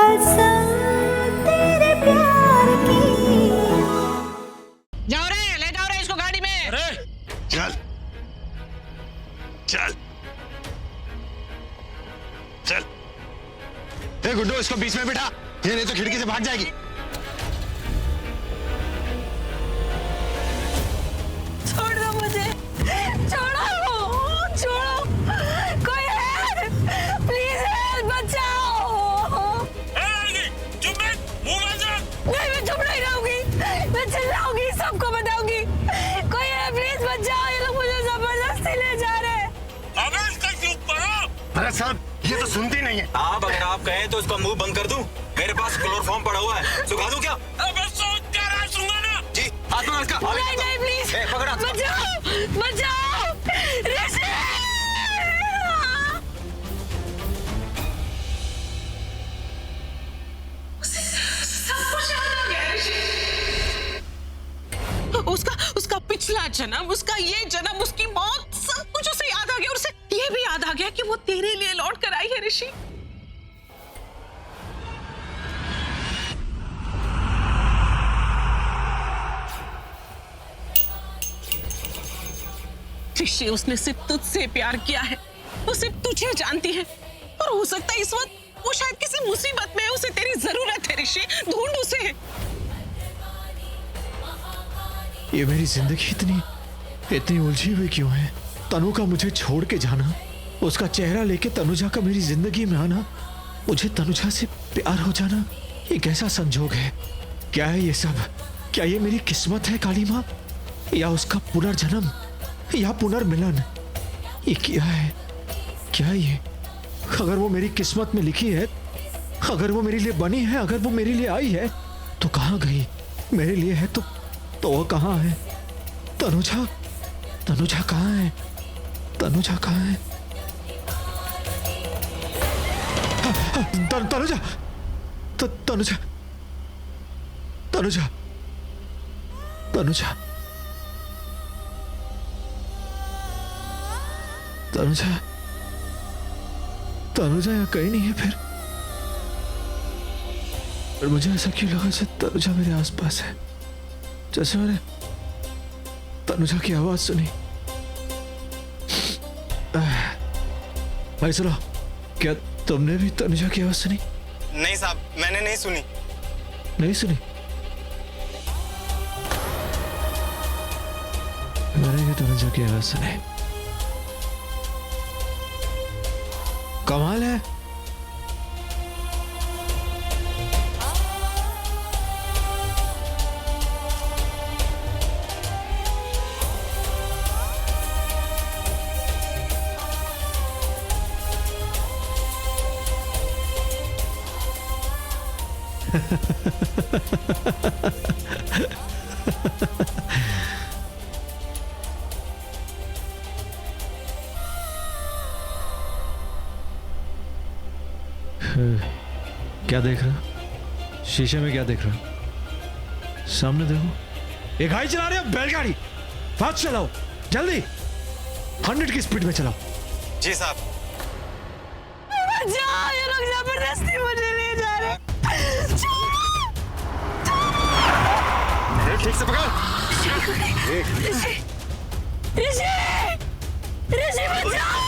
कसम तेरे प्यार की। जाओ रे, ले जाओ रे इसको गाड़ी में। अरे चल चल चल। ए गुड्डू, इसको बीच में बिठा, ये नहीं तो खिड़की से भाग जाएगी। छोड़ दो मुझे, छोड़ो, छोड़ो, कोई है, प्लीज हेल्प, बचाओ। चुप रह, मुंह बंद रख। नहीं, मैं चुप नहीं रहूंगी, मैं चिल्लाऊंगी, सबको बताऊंगी। कोई है, प्लीज बचाओ, ये लोग मुझे जबरदस्ती ले जा रहे हैं। अबे इसका चुप करो। अरे साहब, ये तो सुनती नहीं है। आप अगर आप कहें तो इसका मुंह बंद कर दूं? मेरे पास क्लोरोफॉर्म पड़ा हुआ है, सुखा दूं क्या? अबे सोच क्या रहा है, सुनना ना। जी, हाथ में इसका। नहीं नहीं, प्लीज पकड़ा। बचाओ, बचाओ, ऋषि। उसका पिछला जन्म, उसका ये जन्म, उसकी मौत, सब कुछ उसे याद आ गया और उसे ये भी याद आ गया कि वो तेरे लिए लौट कर आई है ऋषि। ऋषि, उसने सिर्फ तुझसे प्यार किया है, वो सिर्फ तुझे जानती है और हो सकता है इस वक्त वो शायद किसी मुसीबत में है, उसे तेरी जरूरत है ऋषि, ढूंढ उसे। ये मेरी जिंदगी इतनी उलझी हुई क्यों है? तनु का मुझे छोड़ के जाना, उसका चेहरा लेके तनुजा का मेरी जिंदगी में आना, मुझे तनुजा से प्यार हो जाना, ये कैसा संजोग है? क्या है ये सब? क्या ये मेरी किस्मत है काली माँ, या उसका पुनर्जन्म, या पुनर्मिलन? ये क्या है? क्या ये? अगर वो मेरी किस्मत में लिखी है, अगर वो मेरे लिए बनी है, अगर वो मेरे लिए आई है, तो कहाँ गई? मेरे लिए है तो वो कहाँ है? तनुजा, तनुजा कहाँ है? तनुजा कहाँ है? तनुजा, तनुजा, तनुजा, तनुजा, तनुजा, तनुजा यहाँ कहीं नहीं है फिर। और मुझे ऐसा क्यों लगा जैसे तनुजा मेरे आसपास है, जैसे मैंने तनुजा की आवाज सुनी। भाई सुनो, क्या तुमने भी तनुजा की आवाज सुनी? नहीं साहब, मैंने नहीं सुनी। नहीं सुनी? मैंने भी तनुजा की आवाज सुनी। कमाल है। क्या देख रहा? शीशे में क्या देख रहा? सामने देखो। ये गाड़ी चला रहे हो, बैलगाड़ी, फास्ट चलाओ, जल्दी 100 की स्पीड में चलाओ। जी साहब। बचाओ, ये लोग जबरदस्ती मुझे ले जा रहे हैं। ठीक से पकड़। ऋषि, ऋषि, ऋषि बचाओ!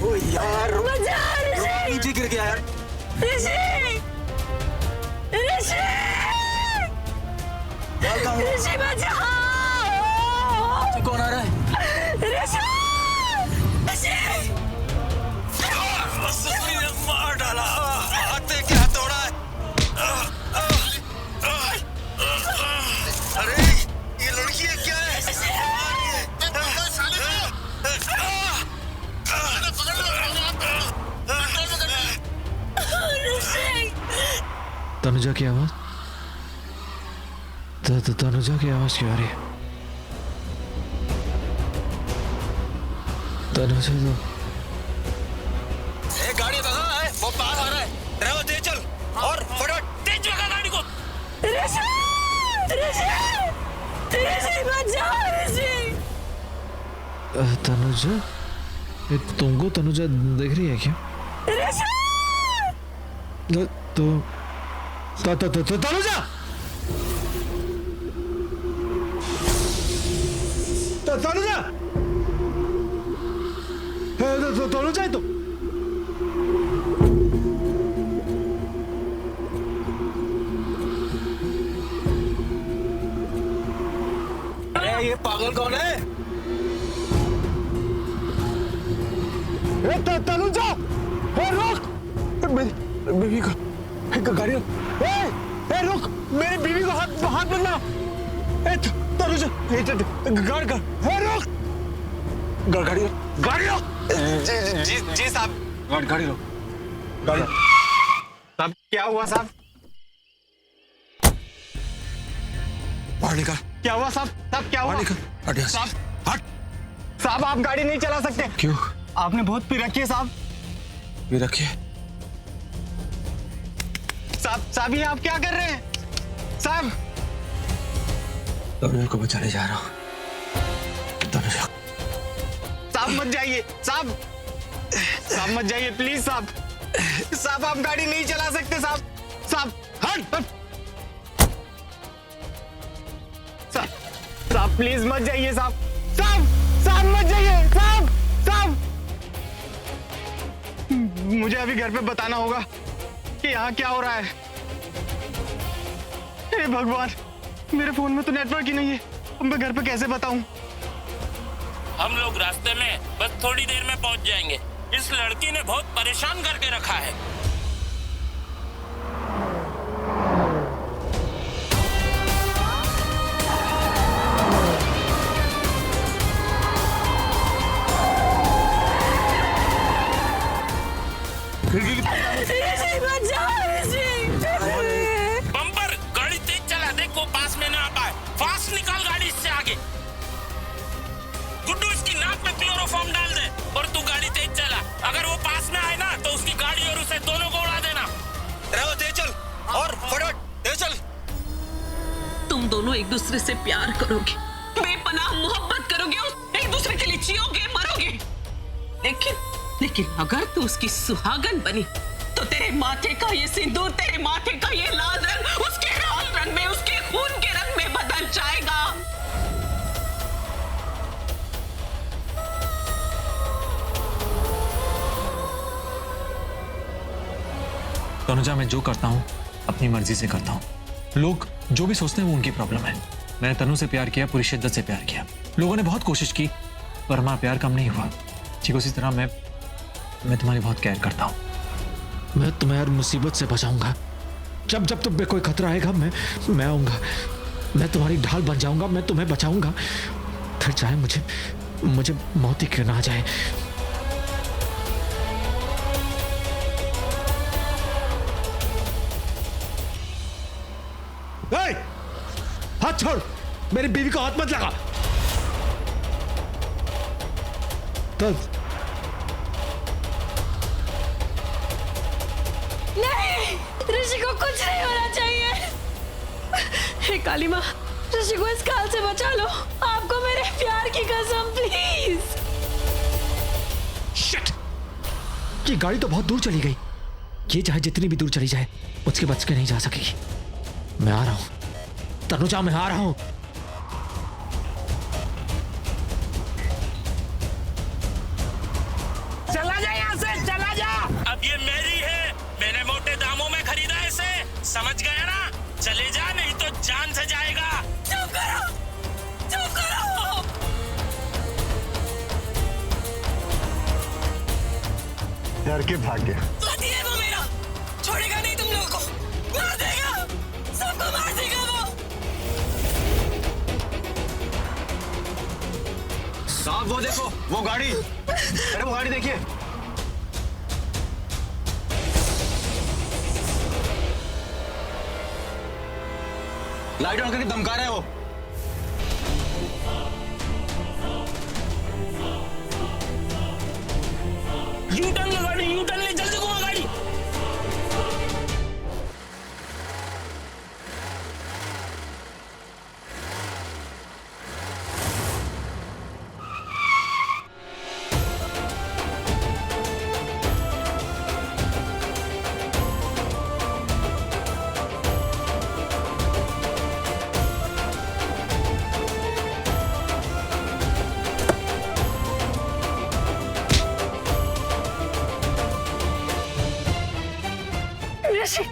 ओ यार, बचाओ ऋषि! नीचे गिर गया यार। ऋषि, ऋषि, ऋषि बचाओ! कौन आ रहा है? ऋषि, ऋषि! ससुरी ने मार डाला, हाथे क्या तोड़ा है? अरे ये लड़की है क्या है? तनुजा की आवाज, तनुजा की आवाज क्यों आ रही है? तनुजा तो गाड़ी भगा है, वो पास आ रहा है। ड्राइवर तेज चल और फटाफट तेज भगा गाड़ी को। ऋषि, ऋषि, ऋषि बचाओ ऋषि! तनुजा, ये तुमको तनुजा दिख रही है क्या? ऋषि! तो तनुजा, तनुजा, तनुजा है तो अरे ये पागल कौन है? तनुजा, रुक, बीवी को गाड़ी, रुक, मेरी बीवी को हाथ मत लगा, तनुजा, गाड़ी रुक, गाड़ी रोक। जी साहब। गाड़ी लो, गाड़ी। साहब क्या हुआ साहब? बाहर निकल। क्या हुआ साहब? साहब क्या हुआ? बाहर निकल। हट यहाँ से। साहब हट। साहब आप गाड़ी नहीं चला सकते। क्यों? आपने बहुत पी रखी है साहब। ये रखिए। साहब ये आप क्या कर रहे हैं? साहब तनुजा को बचाने जा रहा हूँ। तनुजा। साहब मत जाइए साहब मत जाइए प्लीज साहब आप गाड़ी नहीं चला सकते साहब हट साहब प्लीज मत जाइए साहब मत जाइए साहब मुझे अभी घर पे बताना होगा कि यहाँ क्या हो रहा है। हे भगवान, मेरे फोन में तो नेटवर्क ही नहीं है, अब मैं घर पे कैसे बताऊं? हम लोग रास्ते में बस थोड़ी देर में पहुंच जाएंगे। इस लड़की ने बहुत परेशान करके रखा है। बम्पर गाड़ी तेज चला, देखो पास में ना आ पाए। फास्ट निकाल गाड़ी इससे आगे। गुड्डू इसकी नाक में क्लोरोफॉर्म डाल दे और तू गाड़ी तेज चला। अगर वो पास में आए ना तो उसकी गाड़ी और उसे दोनों को उड़ा देना। ड्राइवर तेज चल और फटाफट तेज चल। तुम दोनों एक दूसरे से प्यार करोगे, बेपनाह मोहब्बत करोगे और एक दूसरे के लिए जियोगे मरोगे। लेकिन अगर तू उसकी सुहागन बनी तो तेरे माथे का ये सिंदूर, तेरे माथे का ये लाल रंग उसके लाल रंग में, उसके खून के रंग में बदल जाएगा। तनुजा, मैं जो करता हूँ अपनी मर्जी से करता हूँ। लोग जो भी सोचते हैं वो उनकी प्रॉब्लम है। मैंने तनु से प्यार किया, पूरी शिद्दत से प्यार किया। लोगों ने बहुत कोशिश की पर हमारा प्यार कम नहीं हुआ। ठीक उसी तरह मैं तुम्हारी बहुत केयर करता हूँ। मैं तुम्हें हर मुसीबत से बचाऊंगा। जब तुम पे कोई खतरा आएगा मैं आऊंगा। मैं तुम्हारी ढाल बन जाऊंगा, मैं तुम्हें बचाऊंगा। फिर चाहे मुझे मौत ही क्यों ना आ जाए। हाथ छोड़, मेरी बीवी को हाथ मत लगा। नहीं, ऋषि को कुछ नहीं होना चाहिए। हे काली माँ, ऋषि को इस काल से बचा लो। आपको मेरे प्यार की कसम, प्लीज। शिट! ये गाड़ी तो बहुत दूर चली गई। ये चाहे जितनी भी दूर चली जाए उसके बच के नहीं जा सकेगी। मैं आ रहा हूं तनुजा, मैं आ रहा हूं। चला जा यहाँ से, चला जा। अब ये मेरी है, मैंने मोटे दामों में खरीदा है इसे, समझ गया ना? चले जा नहीं तो जान से जाएगा। चुप करो, चुप करो। डर के भाग गया। पति है वो मेरा, छोड़ेगा नहीं तुम लोगों को, मार देगा, सबको मार देगा वो। साहब वो देखो, वो गाड़ी, अरे वो गाड़ी देखिए। लाइट ऑन करके धमका रहे हो। यू टर्न ले गाड़ी, यू टर्न ले, जल्दी घुमा गाड़ी। ऋषि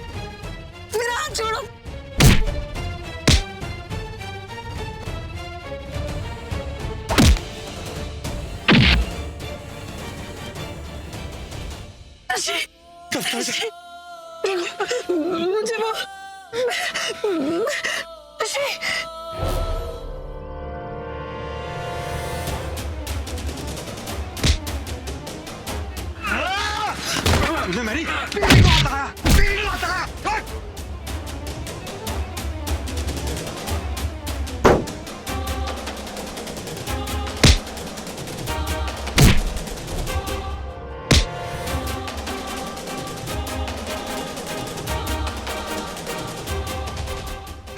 मेरा हाथ छोड़ो। ऋषि ऋषि मुझे वो ऋषि तुझे मेरी पीढ़ी को हाथ लगाया, पीढ़ी को हाथ लगाया। हट!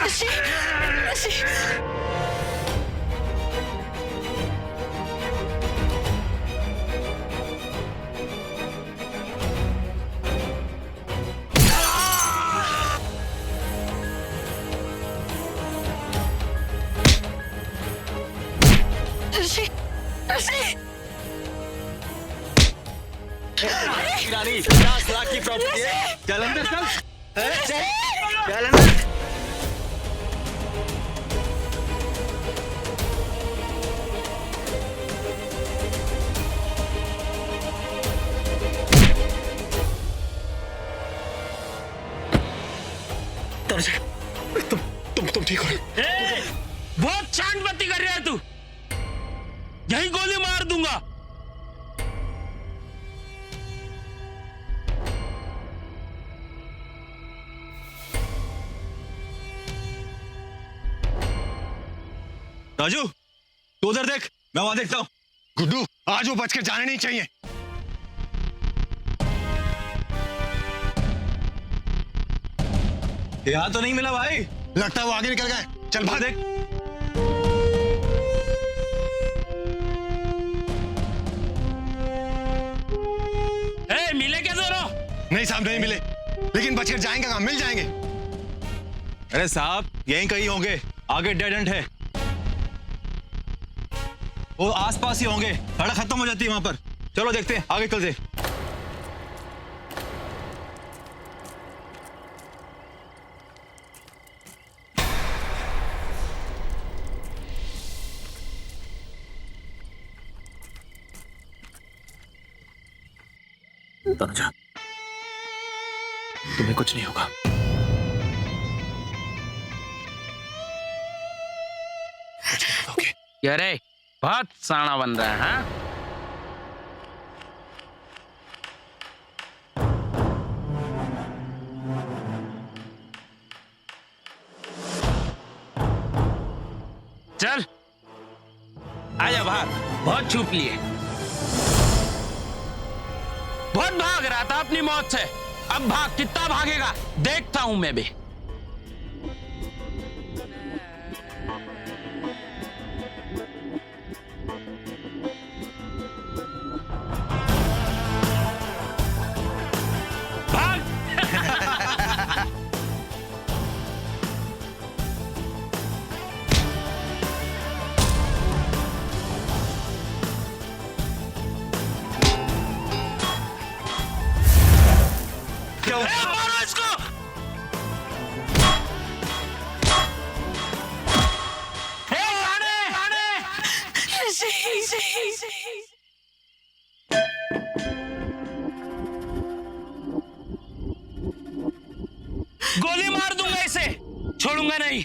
ऋषि ऋषि ऋषि ऋषि रानी 50 लाख की प्रॉपर्टी है। चल अंदर चल। चल अंदर। तुम ठीक हो? ए, बहुत चांदपत्ती कर रहा है तू। यही गोली मार दूंगा। राजू, तू उधर देख, मैं वहां देखता हूँ। गुड्डू, आज वो बच के जाने नहीं चाहिए। यहाँ तो नहीं मिला भाई। लगता है वो आगे निकल गए। चल भाग देख। ए, मिले क्या दोनों? नहीं साहब, नहीं मिले, लेकिन बच के जाएंगे कहाँ? मिल जाएंगे। अरे साहब, यहीं कहीं होंगे, आगे डेड एंड है। वो आसपास ही होंगे, सड़क खत्म हो जाती है वहां पर। चलो देखते हैं, आगे चलते। तनुजा, तुम्हें कुछ नहीं होगा। अरे बहुत साना बन रहा है। हाँ? चल आजा बाहर। बहुत छुप लिए, बहुत भाग रहा था अपनी मौत से। अब भाग, कितना भागेगा देखता हूं मैं भी। भाग। मारो इसको। गोली मार दूंगा इसे, छोड़ूंगा नहीं।